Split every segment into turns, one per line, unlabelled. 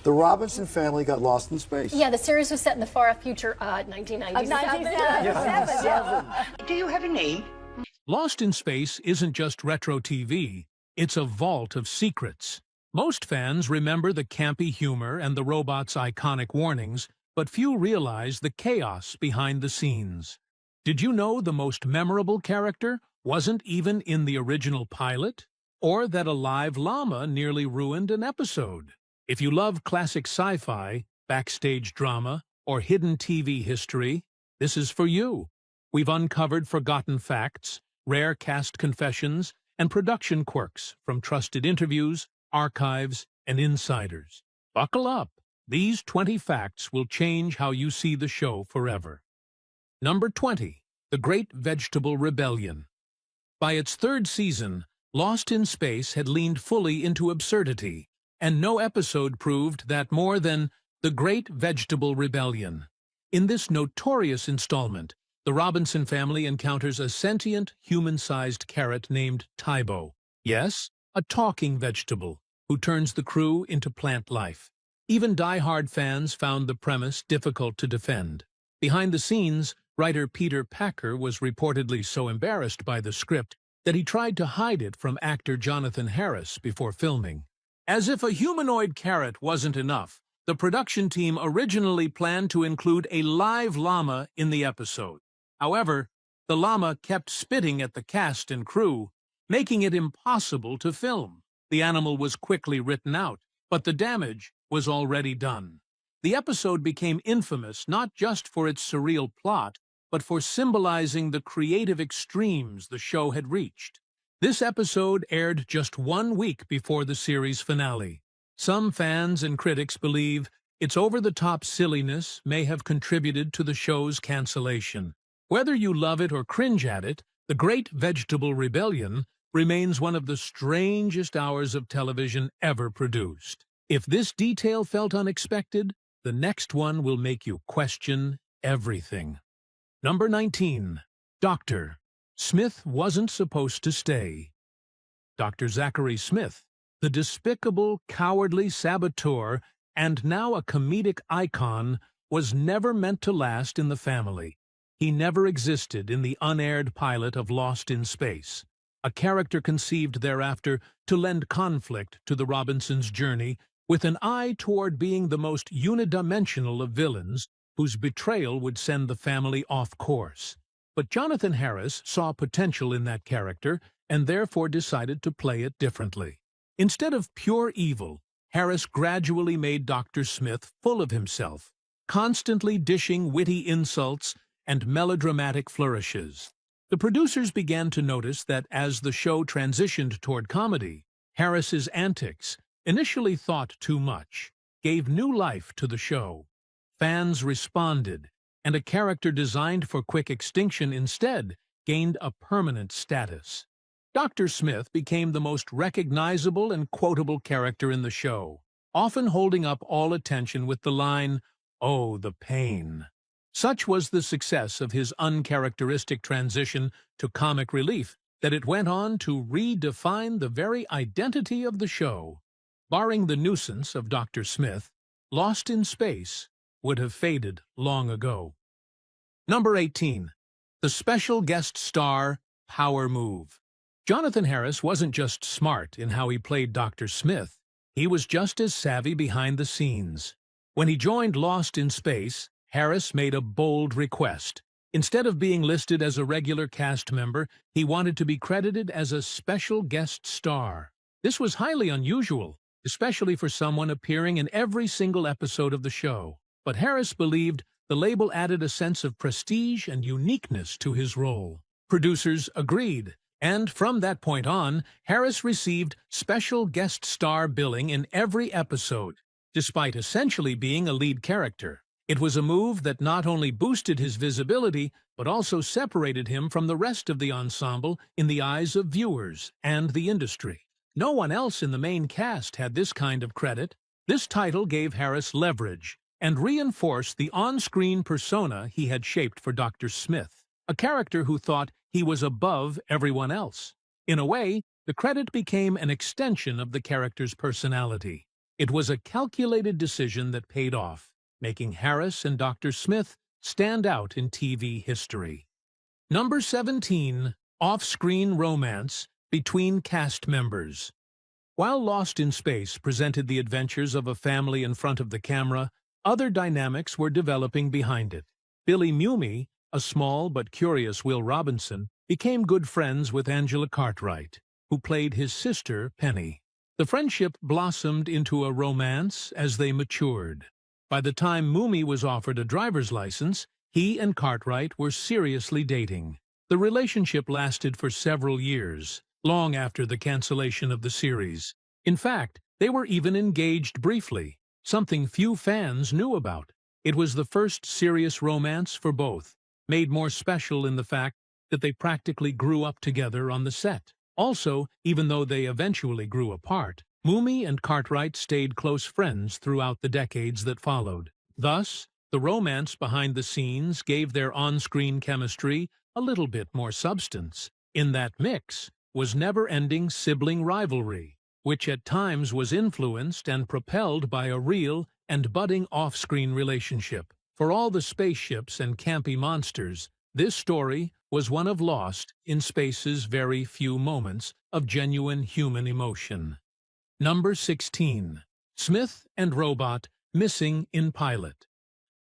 The Robinson family got lost in space.
Yeah, the series was set in the far future, 1997.
Do you have a name?
Lost in Space isn't just retro TV, it's a vault of secrets. Most fans remember the campy humor and the robot's iconic warnings, but few realize the chaos behind the scenes. Did you know the most memorable character wasn't even in the original pilot? Or that a live llama nearly ruined an episode? If you love classic sci-fi, backstage drama, or hidden TV history, this is for you. We've uncovered forgotten facts, rare cast confessions, and production quirks from trusted interviews, archives, and insiders. Buckle up. These 20 facts will change how you see the show forever. Number 20. The Great Vegetable Rebellion. By its third season, Lost in Space had leaned fully into absurdity, and no episode proved that more than the Great Vegetable Rebellion. In this notorious installment, the Robinson family encounters a sentient, human-sized carrot named Tybo. Yes, a talking vegetable, who turns the crew into plant life. Even die-hard fans found the premise difficult to defend. Behind the scenes, writer Peter Packer was reportedly so embarrassed by the script that he tried to hide it from actor Jonathan Harris before filming. As if a humanoid carrot wasn't enough, the production team originally planned to include a live llama in the episode. However, the llama kept spitting at the cast and crew, making it impossible to film. The animal was quickly written out, but the damage was already done. The episode became infamous not just for its surreal plot, but for symbolizing the creative extremes the show had reached. This episode aired just 1 week before the series finale. Some fans and critics believe its over-the-top silliness may have contributed to the show's cancellation. Whether you love it or cringe at it, The Great Vegetable Rebellion remains one of the strangest hours of television ever produced. If this detail felt unexpected, the next one will make you question everything. Number 19. Dr. Smith wasn't supposed to stay. Dr. Zachary Smith, the despicable, cowardly saboteur and now a comedic icon, was never meant to last in the family. He never existed in the unaired pilot of Lost in Space, a character conceived thereafter to lend conflict to the Robinsons' journey with an eye toward being the most unidimensional of villains whose betrayal would send the family off course. But Jonathan Harris saw potential in that character and therefore decided to play it differently. Instead of pure evil, Harris gradually made Dr. Smith full of himself, constantly dishing witty insults and melodramatic flourishes. The producers began to notice that as the show transitioned toward comedy, Harris's antics, initially thought too much, gave new life to the show. Fans responded, and a character designed for quick extinction instead gained a permanent status. Dr. Smith became the most recognizable and quotable character in the show, often holding up all attention with the line, "Oh, the pain." Such was the success of his uncharacteristic transition to comic relief that it went on to redefine the very identity of the show. Barring the nuisance of Dr. Smith, Lost in Space would have faded long ago. Number 18. The special guest star power move. Jonathan Harris wasn't just smart in how he played Dr. Smith, he was just as savvy behind the scenes. When he joined Lost in Space, Harris made a bold request. Instead of being listed as a regular cast member, he wanted to be credited as a special guest star. This was highly unusual, especially for someone appearing in every single episode of the show. But Harris believed the label added a sense of prestige and uniqueness to his role. Producers agreed, and from that point on, Harris received special guest star billing in every episode, despite essentially being a lead character. It was a move that not only boosted his visibility, but also separated him from the rest of the ensemble in the eyes of viewers and the industry. No one else in the main cast had this kind of credit. This title gave Harris leverage and reinforced the on-screen persona he had shaped for Dr. Smith, a character who thought he was above everyone else. In a way, the credit became an extension of the character's personality. It was a calculated decision that paid off, making Harris and Dr. Smith stand out in TV history. Number 17. Off-screen romance between cast members. While Lost in Space presented the adventures of a family in front of the camera, other dynamics were developing behind it. Billy Mumy, a small but curious Will Robinson, became good friends with Angela Cartwright, who played his sister, Penny. The friendship blossomed into a romance as they matured. By the time Mumy was offered a driver's license, he and Cartwright were seriously dating. The relationship lasted for several years, long after the cancellation of the series. In fact, they were even engaged briefly, something few fans knew about. It was the first serious romance for both, made more special in the fact that they practically grew up together on the set. Also, even though they eventually grew apart, Mumy and Cartwright stayed close friends throughout the decades that followed. Thus, the romance behind the scenes gave their on-screen chemistry a little bit more substance. In that mix was never-ending sibling rivalry, which at times was influenced and propelled by a real and budding off-screen relationship. For all the spaceships and campy monsters, this story was one of Lost in Space's very few moments of genuine human emotion. Number 16. Smith and Robot missing in pilot.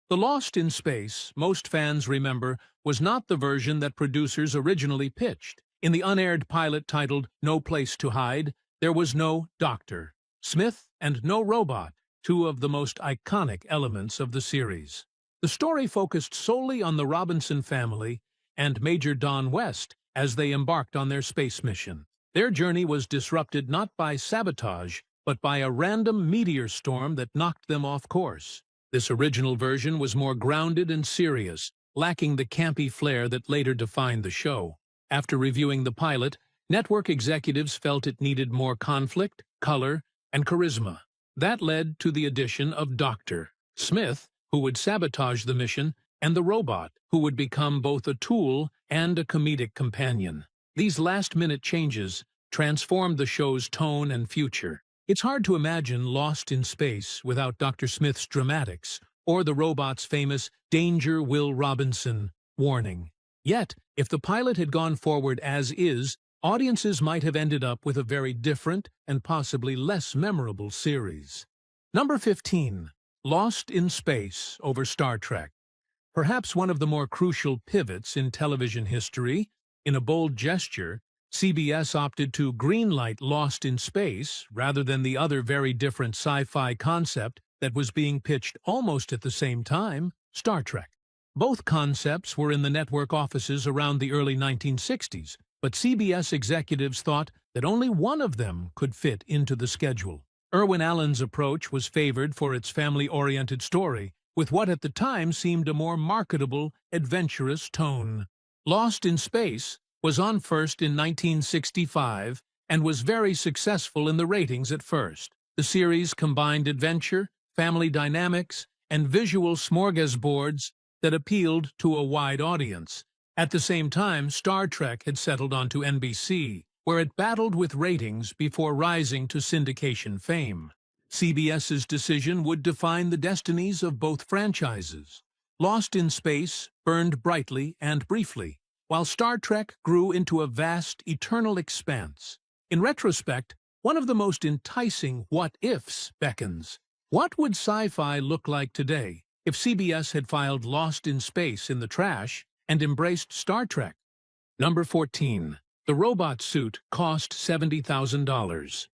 The Lost in Space most fans remember was not the version that producers originally pitched. In the unaired pilot titled No Place to Hide, there was no Doctor, Smith, and no Robot, two of the most iconic elements of the series. The story focused solely on the Robinson family and Major Don West as they embarked on their space mission. Their journey was disrupted not by sabotage, but by a random meteor storm that knocked them off course. This original version was more grounded and serious, lacking the campy flair that later defined the show. After reviewing the pilot, network executives felt it needed more conflict, color, and charisma. That led to the addition of Dr. Smith, who would sabotage the mission, and the Robot, who would become both a tool and a comedic companion. These last-minute changes transformed the show's tone and future. It's hard to imagine Lost in Space without Dr. Smith's dramatics, or the Robot's famous "Danger, Will Robinson" warning. Yet, if the pilot had gone forward as is, audiences might have ended up with a very different and possibly less memorable series. Number 15. Lost in Space over Star Trek. Perhaps one of the more crucial pivots in television history, in a bold gesture, CBS opted to greenlight Lost in Space rather than the other very different sci-fi concept that was being pitched almost at the same time, Star Trek. Both concepts were in the network offices around the early 1960s, but CBS executives thought that only one of them could fit into the schedule. Irwin Allen's approach was favored for its family-oriented story, with what at the time seemed a more marketable, adventurous tone. Lost in Space was on first in 1965 and was very successful in the ratings at first. The series combined adventure, family dynamics, and visual smorgasbords that appealed to a wide audience. At the same time, Star Trek had settled onto NBC, where it battled with ratings before rising to syndication fame. CBS's decision would define the destinies of both franchises. Lost in Space burned brightly and briefly, while Star Trek grew into a vast, eternal expanse. In retrospect, one of the most enticing what-ifs beckons. What would sci-fi look like today if CBS had filed Lost in Space in the trash and embraced Star Trek? Number 14. The robot suit cost $70,000.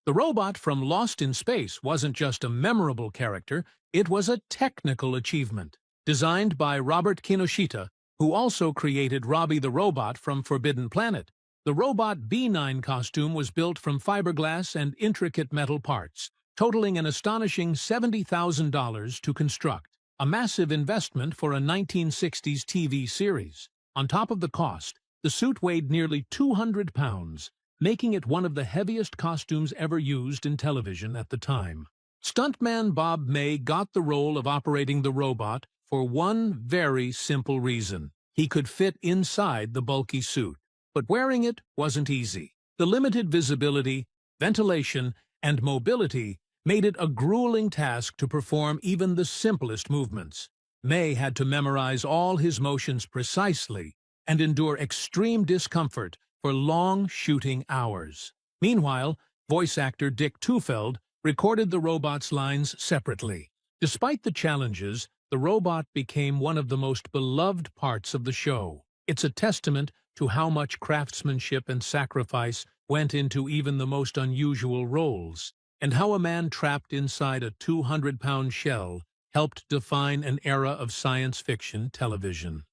The robot from Lost in Space wasn't just a memorable character, it was a technical achievement. Designed by Robert Kinoshita, who also created Robbie the Robot from Forbidden Planet, the Robot B9 costume was built from fiberglass and intricate metal parts, totaling an astonishing $70,000 to construct, a massive investment for a 1960s TV series. On top of the cost, the suit weighed nearly 200 pounds, making it one of the heaviest costumes ever used in television at the time. Stuntman Bob May got the role of operating the robot for one very simple reason. He could fit inside the bulky suit, but wearing it wasn't easy. The limited visibility, ventilation, and mobility made it a grueling task to perform even the simplest movements. May had to memorize all his motions precisely and endure extreme discomfort for long shooting hours. Meanwhile, voice actor Dick Tufeld recorded the robot's lines separately. Despite the challenges, the robot became one of the most beloved parts of the show. It's a testament to how much craftsmanship and sacrifice went into even the most unusual roles, and how a man trapped inside a 200-pound shell helped define an era of science fiction television.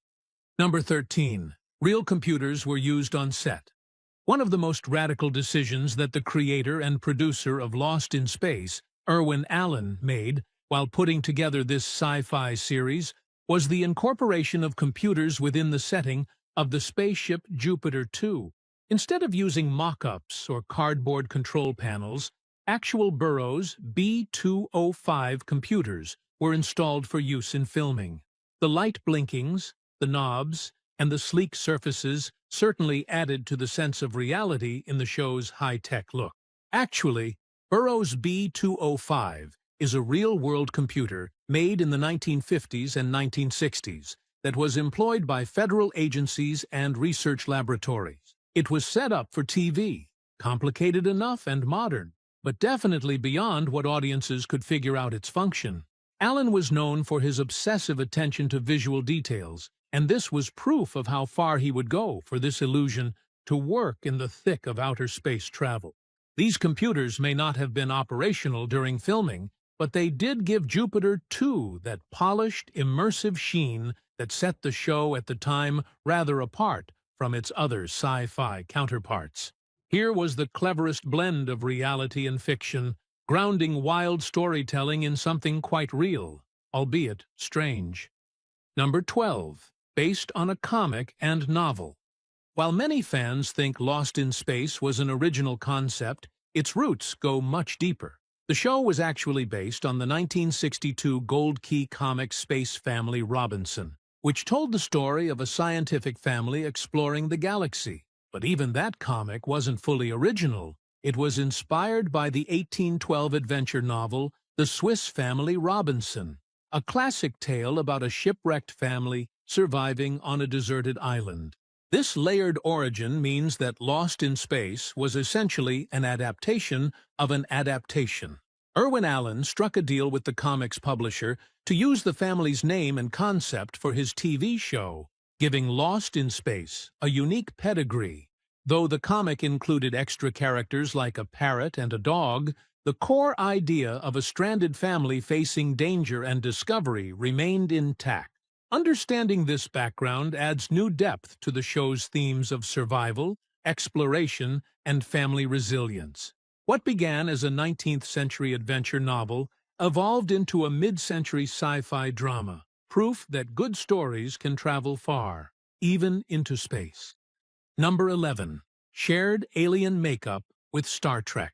Number 13. Real computers were used on set. One of the most radical decisions that the creator and producer of Lost in Space, Irwin Allen, made while putting together this sci-fi series was the incorporation of computers within the setting of the spaceship Jupiter 2. Instead of using mock-ups or cardboard control panels, actual Burroughs B205 computers were installed for use in filming. The light blinkings, the knobs, and the sleek surfaces certainly added to the sense of reality in the show's high-tech look. Actually, Burroughs B205 is a real-world computer made in the 1950s and 1960s that was employed by federal agencies and research laboratories. It was set up for TV, complicated enough and modern, but definitely beyond what audiences could figure out its function. Allen was known for his obsessive attention to visual details, and this was proof of how far he would go for this illusion to work in the thick of outer space travel. These computers may not have been operational during filming, but they did give Jupiter 2 that polished, immersive sheen that set the show at the time rather apart from its other sci-fi counterparts. Here was the cleverest blend of reality and fiction, grounding wild storytelling in something quite real, albeit strange. Number 12. Based on a comic and novel. While many fans think Lost in Space was an original concept, its roots go much deeper. The show was actually based on the 1962 Gold Key comic Space Family Robinson, which told the story of a scientific family exploring the galaxy. But even that comic wasn't fully original. It was inspired by the 1812 adventure novel The Swiss Family Robinson, a classic tale about a shipwrecked family surviving on a deserted island. This layered origin means that Lost in Space was essentially an adaptation of an adaptation. Irwin Allen struck a deal with the comics publisher to use the family's name and concept for his TV show, giving Lost in Space a unique pedigree. Though the comic included extra characters like a parrot and a dog, the core idea of a stranded family facing danger and discovery remained intact. Understanding this background adds new depth to the show's themes of survival, exploration, and family resilience. What began as a 19th-century adventure novel evolved into a mid-century sci-fi drama, proof that good stories can travel far, even into space. Number 11. Shared alien makeup with Star Trek.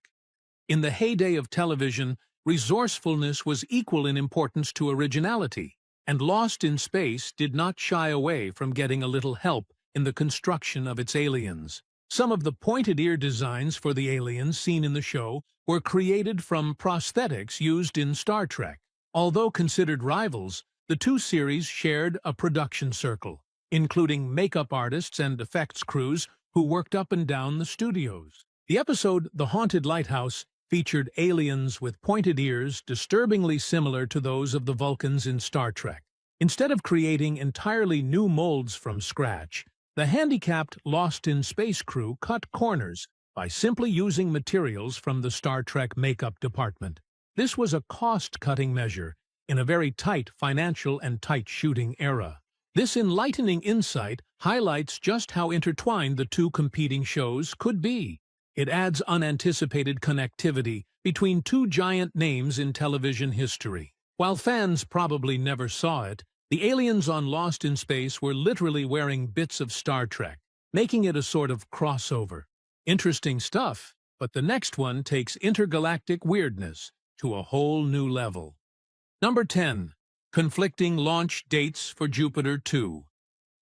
In the heyday of television, resourcefulness was equal in importance to originality, and Lost in Space did not shy away from getting a little help in the construction of its aliens. Some of the pointed ear designs for the aliens seen in the show were created from prosthetics used in Star Trek. Although considered rivals, the two series shared a production circle, including makeup artists and effects crews who worked up and down the studios. The episode The Haunted Lighthouse featured aliens with pointed ears disturbingly similar to those of the Vulcans in Star Trek. Instead of creating entirely new molds from scratch, the handicapped Lost in Space crew cut corners by simply using materials from the Star Trek makeup department. This was a cost-cutting measure in a very tight financial and tight shooting era. This enlightening insight highlights just how intertwined the two competing shows could be. It adds unanticipated connectivity between two giant names in television history. While fans probably never saw it, the aliens on Lost in Space were literally wearing bits of Star Trek, making it a sort of crossover. Interesting stuff, but the next one takes intergalactic weirdness to a whole new level. Number 10. Conflicting launch dates for Jupiter 2.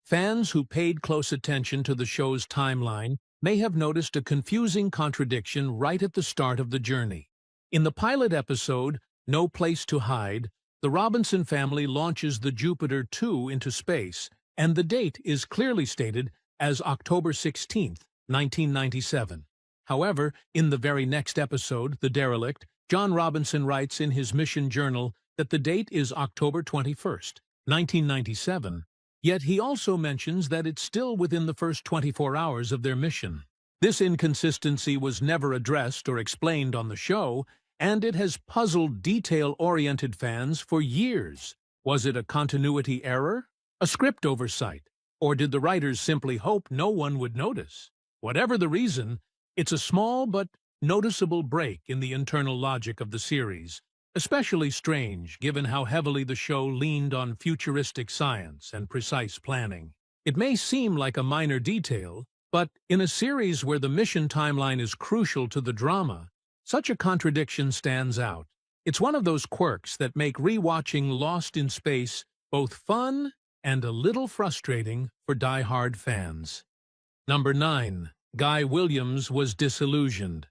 Fans who paid close attention to the show's timeline may have noticed a confusing contradiction right at the start of the journey. In the pilot episode, No Place to Hide, the Robinson family launches the Jupiter 2 into space, and the date is clearly stated as October 16, 1997. However, in the very next episode, The Derelict, John Robinson writes in his mission journal that the date is October 21st, 1997, yet he also mentions that it's still within the first 24 hours of their mission. This inconsistency was never addressed or explained on the show, and it has puzzled detail-oriented fans for years. Was it a continuity error, a script oversight, or did the writers simply hope no one would notice? Whatever the reason, it's a small but noticeable break in the internal logic of the series, especially strange given how heavily the show leaned on futuristic science and precise planning. It may seem like a minor detail, but in a series where the mission timeline is crucial to the drama, such a contradiction stands out. It's one of those quirks that make rewatching Lost in Space both fun and a little frustrating for die-hard fans. Number 9. Guy Williams was disillusioned.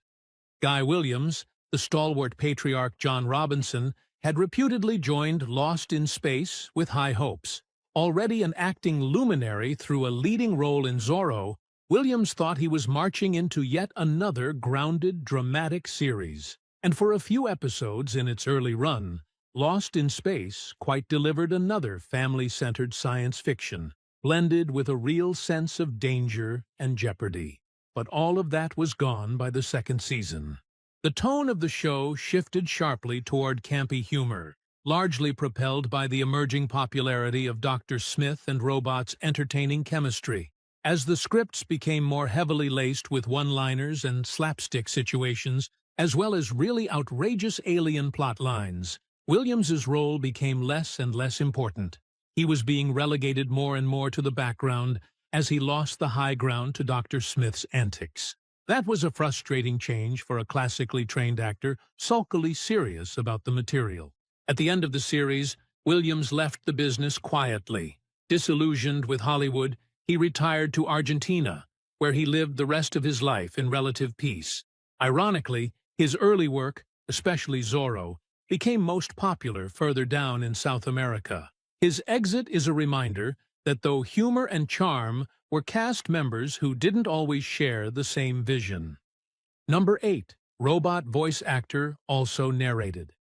Guy Williams, the stalwart patriarch John Robinson, had reputedly joined Lost in Space with high hopes. Already an acting luminary through a leading role in Zorro, Williams thought he was marching into yet another grounded, dramatic series. And for a few episodes in its early run, Lost in Space quite delivered another family-centered science fiction, blended with a real sense of danger and jeopardy. But all of that was gone by the second season. The tone of the show shifted sharply toward campy humor, largely propelled by the emerging popularity of Dr. Smith and Robot's entertaining chemistry. As the scripts became more heavily laced with one-liners and slapstick situations, as well as really outrageous alien plot lines, Williams's role became less and less important. He was being relegated more and more to the background as he lost the high ground to Dr. Smith's antics. That was a frustrating change for a classically trained actor sulkily serious about the material. At the end of the series, Williams left the business quietly. Disillusioned with Hollywood, he retired to Argentina, where he lived the rest of his life in relative peace. Ironically, his early work, especially Zorro, became most popular further down in South America. His exit is a reminder that though humor and charm were cast members who didn't always share the same vision. Number 8. Robot voice actor also narrated.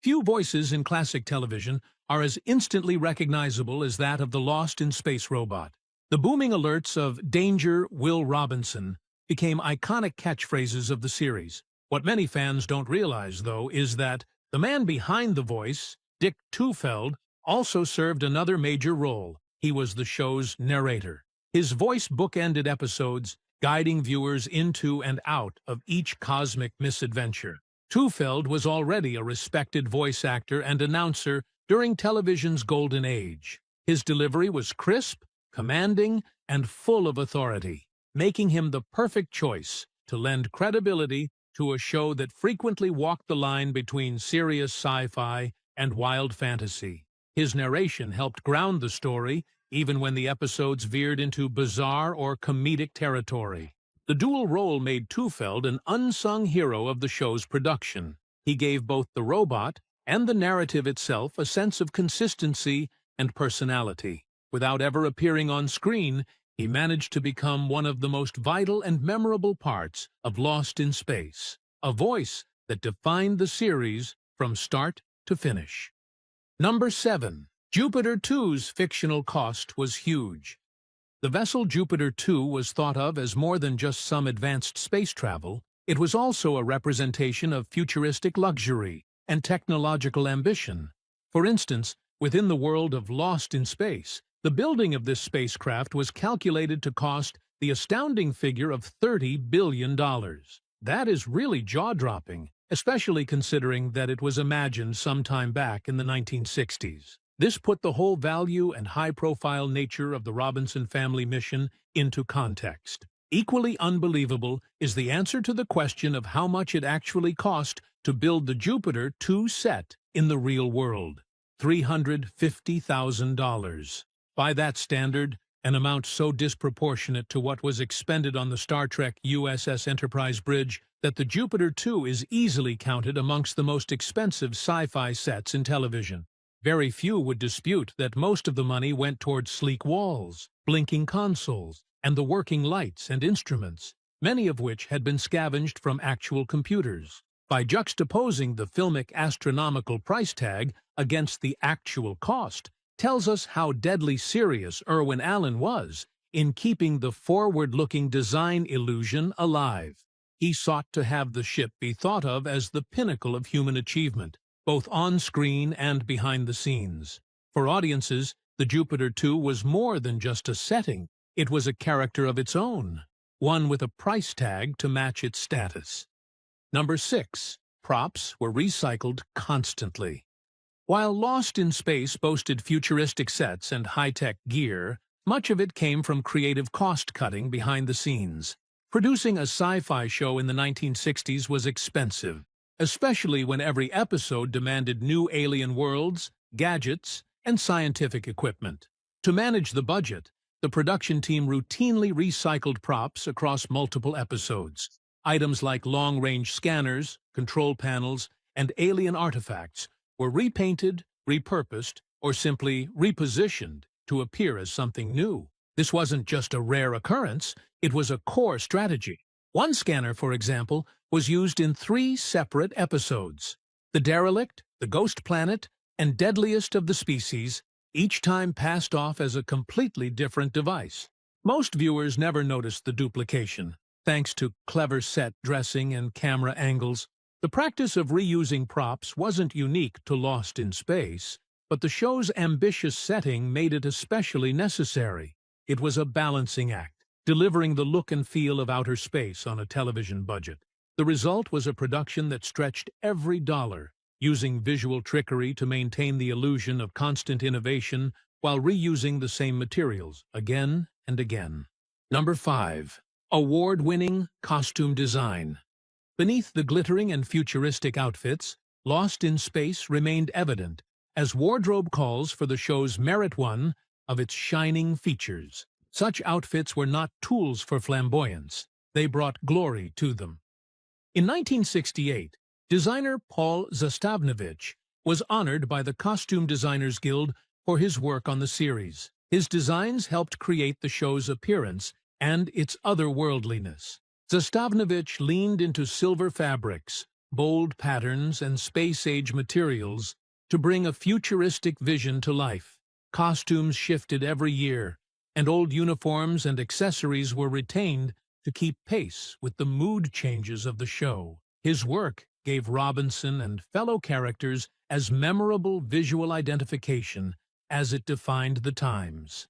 Few voices in classic television are as instantly recognizable as that of the Lost in Space robot. The booming alerts of "Danger, Will Robinson" became iconic catchphrases of the series. What many fans don't realize, though, is that the man behind the voice, Dick Tufeld, also served another major role. He was the show's narrator. His voice bookended episodes, guiding viewers into and out of each cosmic misadventure. Tufeld was already a respected voice actor and announcer during television's golden age. His delivery was crisp, commanding, and full of authority, making him the perfect choice to lend credibility to a show that frequently walked the line between serious sci-fi and wild fantasy. His narration helped ground the story, even when the episodes veered into bizarre or comedic territory. The dual role made Tufeld an unsung hero of the show's production. He gave both the robot and the narrative itself a sense of consistency and personality. Without ever appearing on screen, he managed to become one of the most vital and memorable parts of Lost in Space, a voice that defined the series from start to finish. Number 7. Jupiter 2's fictional cost was huge. The vessel Jupiter 2 was thought of as more than just some advanced space travel. It was also a representation of futuristic luxury and technological ambition. For instance, within the world of Lost in Space, the building of this spacecraft was calculated to cost the astounding figure of $30 billion. That is really jaw-dropping, especially considering that it was imagined some time back in the 1960s. This put the whole value and high-profile nature of the Robinson family mission into context. Equally unbelievable is the answer to the question of how much it actually cost to build the Jupiter 2 set in the real world: $350,000. By that standard, an amount so disproportionate to what was expended on the Star Trek USS Enterprise bridge that the Jupiter 2 is easily counted amongst the most expensive sci-fi sets in television. Very few would dispute that most of the money went towards sleek walls, blinking consoles, and the working lights and instruments, many of which had been scavenged from actual computers. By juxtaposing the filmic astronomical price tag against the actual cost, tells us how deadly serious Irwin Allen was in keeping the forward-looking design illusion alive. He sought to have the ship be thought of as the pinnacle of human achievement, both on-screen and behind the scenes. For audiences, the Jupiter 2 was more than just a setting. It was a character of its own, one with a price tag to match its status. Number 6. Props were recycled constantly. While Lost in Space boasted futuristic sets and high-tech gear, much of it came from creative cost-cutting behind the scenes. Producing a sci-fi show in the 1960s was expensive, especially when every episode demanded new alien worlds, gadgets, and scientific equipment. To manage the budget, the production team routinely recycled props across multiple episodes. Items like long-range scanners, control panels, and alien artifacts were repainted, repurposed, or simply repositioned to appear as something new. This wasn't just a rare occurrence, it was a core strategy. One scanner, for example, was used in 3 separate episodes. The Derelict, the Ghost Planet, and Deadliest of the Species, each time passed off as a completely different device. Most viewers never noticed the duplication, thanks to clever set dressing and camera angles. The practice of reusing props wasn't unique to Lost in Space, but the show's ambitious setting made it especially necessary. It was a balancing act, delivering the look and feel of outer space on a television budget. The result was a production that stretched every dollar, using visual trickery to maintain the illusion of constant innovation while reusing the same materials again and again. Number 5. Award-winning costume design. Beneath the glittering and futuristic outfits, Lost in Space remained evident as wardrobe calls for the show's merit one of its shining features. Such outfits were not tools for flamboyance, they brought glory to them. In 1968, designer Paul Zastavnovich was honored by the Costume Designers Guild for his work on the series. His designs helped create the show's appearance and its otherworldliness. Zastavnovich leaned into silver fabrics, bold patterns, and space-age materials to bring a futuristic vision to life. Costumes shifted every year, and old uniforms and accessories were retained to keep pace with the mood changes of the show. His work gave Robinson and fellow characters as memorable visual identification as it defined the times.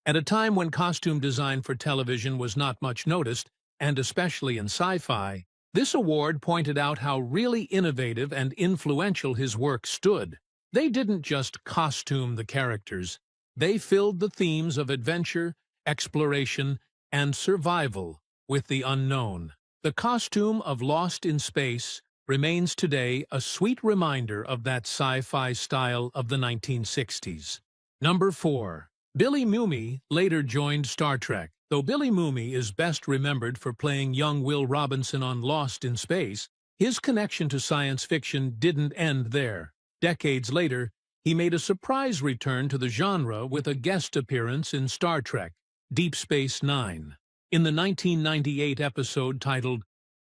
At a time when costume design for television was not much noticed, and especially in sci-fi, this award pointed out how really innovative and influential his work stood. They didn't just costume the characters, they filled the themes of adventure, exploration, and survival with the unknown. The costume of Lost in Space remains today a sweet reminder of that sci-fi style of the 1960s. Number 4. Billy Mumy later joined Star Trek. Though Billy Mumy is best remembered for playing young Will Robinson on Lost in Space, his connection to science fiction didn't end there. Decades later, he made a surprise return to the genre with a guest appearance in Star Trek, Deep Space Nine. In the 1998 episode titled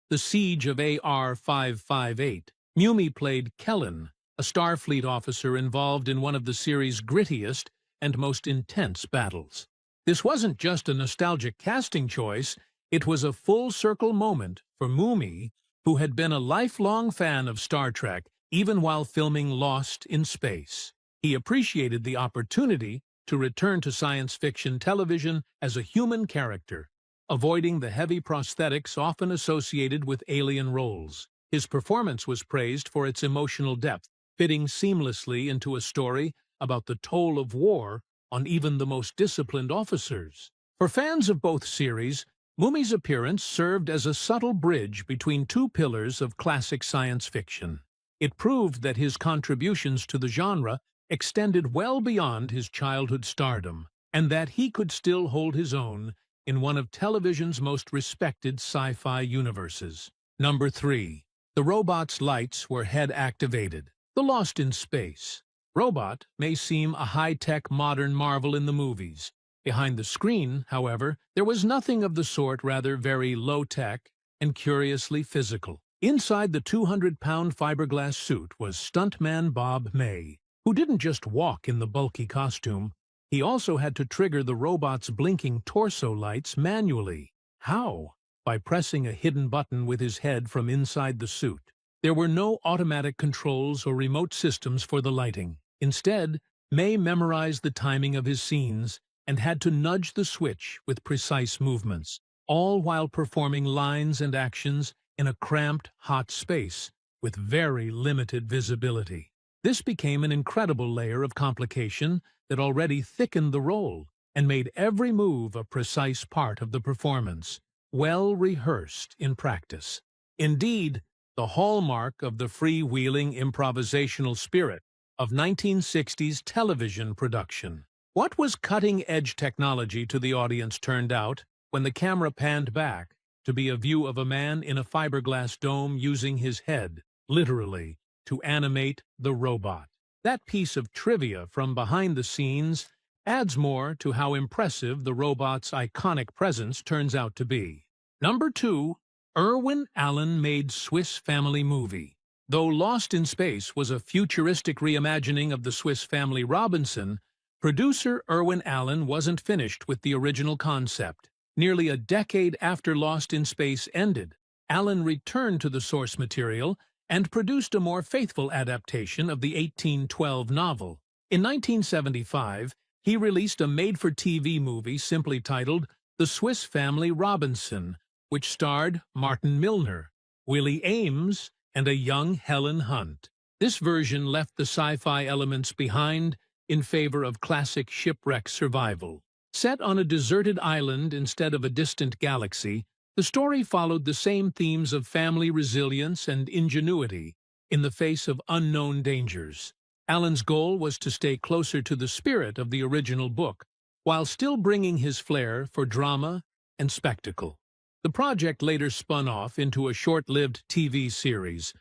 The Siege of AR-558, Mumy played Kellen, a Starfleet officer involved in one of the series' grittiest and most intense battles. This wasn't just a nostalgic casting choice, it was a full-circle moment for Mumy, who had been a lifelong fan of Star Trek even while filming Lost in Space. He appreciated the opportunity to return to science fiction television as a human character, avoiding the heavy prosthetics often associated with alien roles. His performance was praised for its emotional depth, fitting seamlessly into a story about the toll of war on even the most disciplined officers. For fans of both series, Mumy's appearance served as a subtle bridge between two pillars of classic science fiction. It proved that his contributions to the genre extended well beyond his childhood stardom, and that he could still hold his own in one of television's most respected sci-fi universes. Number 3. The robot's lights were head-activated. The Lost in Space robot may seem a high-tech modern marvel in the movies. Behind the screen, however, there was nothing of the sort, rather very low-tech and curiously physical. Inside the 200-pound fiberglass suit was stuntman Bob May, who didn't just walk in the bulky costume. He also had to trigger the robot's blinking torso lights manually. How? By pressing a hidden button with his head from inside the suit. There were no automatic controls or remote systems for the lighting. Instead, May memorized the timing of his scenes and had to nudge the switch with precise movements, all while performing lines and actions in a cramped, hot space with very limited visibility. This became an incredible layer of complication that already thickened the role and made every move a precise part of the performance, well rehearsed in practice. Indeed, the hallmark of the freewheeling improvisational spirit of 1960s television production. What was cutting-edge technology to the audience turned out when the camera panned back to be a view of a man in a fiberglass dome using his head, literally, to animate the robot. That piece of trivia from behind the scenes adds more to how impressive the robot's iconic presence turns out to be. Number 2. Irwin Allen-made Swiss Family Movie. Though Lost in Space was a futuristic reimagining of the Swiss Family Robinson, producer Irwin Allen wasn't finished with the original concept. Nearly a decade after Lost in Space ended, Allen returned to the source material and produced a more faithful adaptation of the 1812 novel. In 1975, he released a made-for-TV movie simply titled The Swiss Family Robinson, which starred Martin Milner, Willie Ames, and a young Helen Hunt. This version left the sci-fi elements behind in favor of classic shipwreck survival. Set on a deserted island instead of a distant galaxy, the story followed the same themes of family resilience and ingenuity in the face of unknown dangers. Allen's goal was to stay closer to the spirit of the original book, while still bringing his flair for drama and spectacle. The project later spun off into a short-lived TV series,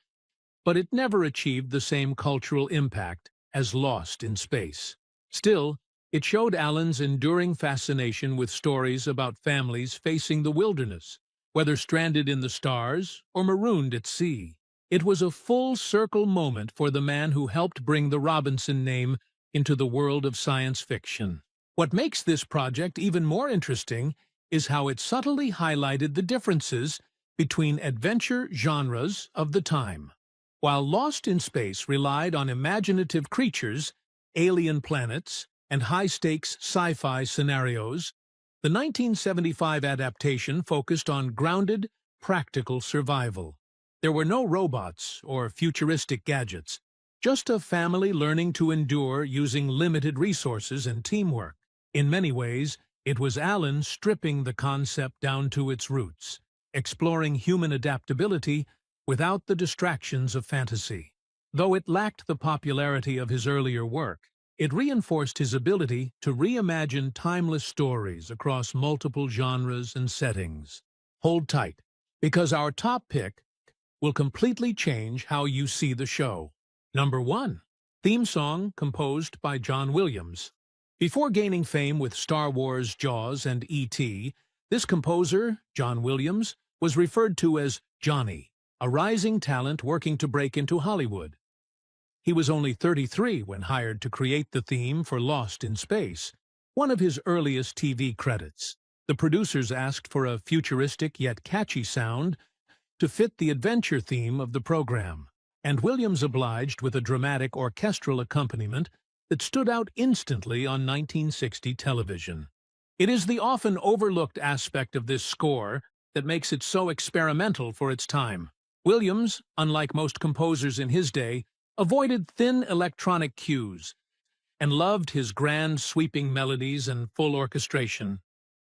but it never achieved the same cultural impact as Lost in Space. Still, it showed Allen's enduring fascination with stories about families facing the wilderness, whether stranded in the stars or marooned at sea. It was a full-circle moment for the man who helped bring the Robinson name into the world of science fiction. What makes this project even more interesting is how it subtly highlighted the differences between adventure genres of the time. While Lost in Space relied on imaginative creatures, alien planets, and high-stakes sci-fi scenarios, the 1975 adaptation focused on grounded, practical survival. There were no robots or futuristic gadgets, just a family learning to endure using limited resources and teamwork. In many ways, it was Allen stripping the concept down to its roots, exploring human adaptability without the distractions of fantasy. Though it lacked the popularity of his earlier work, it reinforced his ability to reimagine timeless stories across multiple genres and settings. Hold tight, because our top pick will completely change how you see the show. Number 1. Theme song composed by John Williams. Before gaining fame with Star Wars, Jaws, and E.T., this composer, John Williams, was referred to as Johnny, a rising talent working to break into Hollywood. He was only 33 when hired to create the theme for Lost in Space, one of his earliest TV credits. The producers asked for a futuristic yet catchy sound to fit the adventure theme of the program, and Williams obliged with a dramatic orchestral accompaniment that stood out instantly on 1960 television. It is the often overlooked aspect of this score that makes it so experimental for its time. Williams, unlike most composers in his day, avoided thin electronic cues and loved his grand sweeping melodies and full orchestration,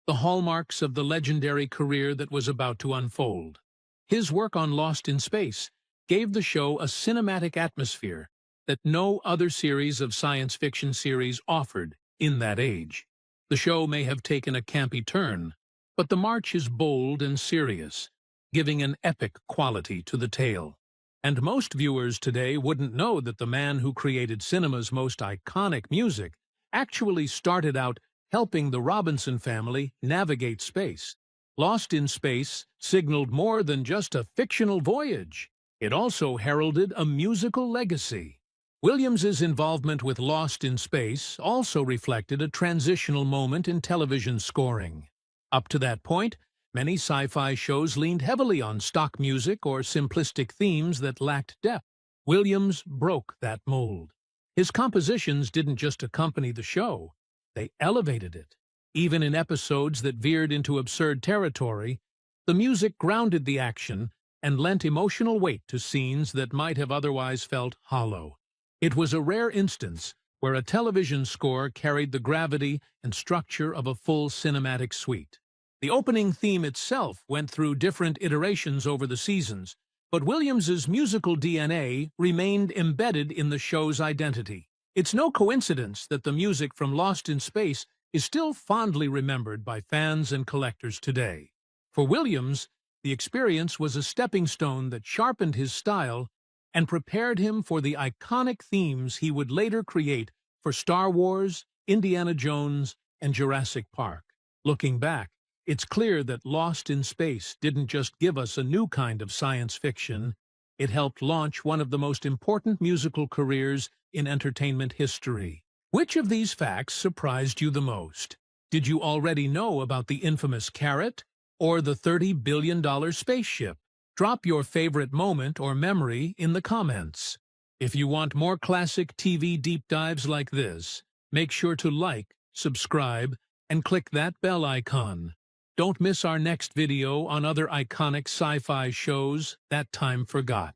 the hallmarks of the legendary career that was about to unfold. His work on Lost in Space gave the show a cinematic atmosphere that no other series of science fiction series offered in that age. The show may have taken a campy turn, but the march is bold and serious, giving an epic quality to the tale. And most viewers today wouldn't know that the man who created cinema's most iconic music actually started out helping the Robinson family navigate space. Lost in Space signaled more than just a fictional voyage. It also heralded a musical legacy. Williams's involvement with Lost in Space also reflected a transitional moment in television scoring. Up to that point, many sci-fi shows leaned heavily on stock music or simplistic themes that lacked depth. Williams broke that mold. His compositions didn't just accompany the show, they elevated it. Even in episodes that veered into absurd territory, the music grounded the action and lent emotional weight to scenes that might have otherwise felt hollow. It was a rare instance where a television score carried the gravity and structure of a full cinematic suite. The opening theme itself went through different iterations over the seasons, but Williams's musical DNA remained embedded in the show's identity. It's no coincidence that the music from Lost in Space is still fondly remembered by fans and collectors today. For Williams, the experience was a stepping stone that sharpened his style and prepared him for the iconic themes he would later create for Star Wars, Indiana Jones, and Jurassic Park. Looking back, it's clear that Lost in Space didn't just give us a new kind of science fiction, it helped launch one of the most important musical careers in entertainment history. Which of these facts surprised you the most? Did you already know about the infamous carrot or the $30 billion spaceship? Drop your favorite moment or memory in the comments. If you want more classic TV deep dives like this, make sure to like, subscribe, and click that bell icon. Don't miss our next video on other iconic sci-fi shows that time forgot.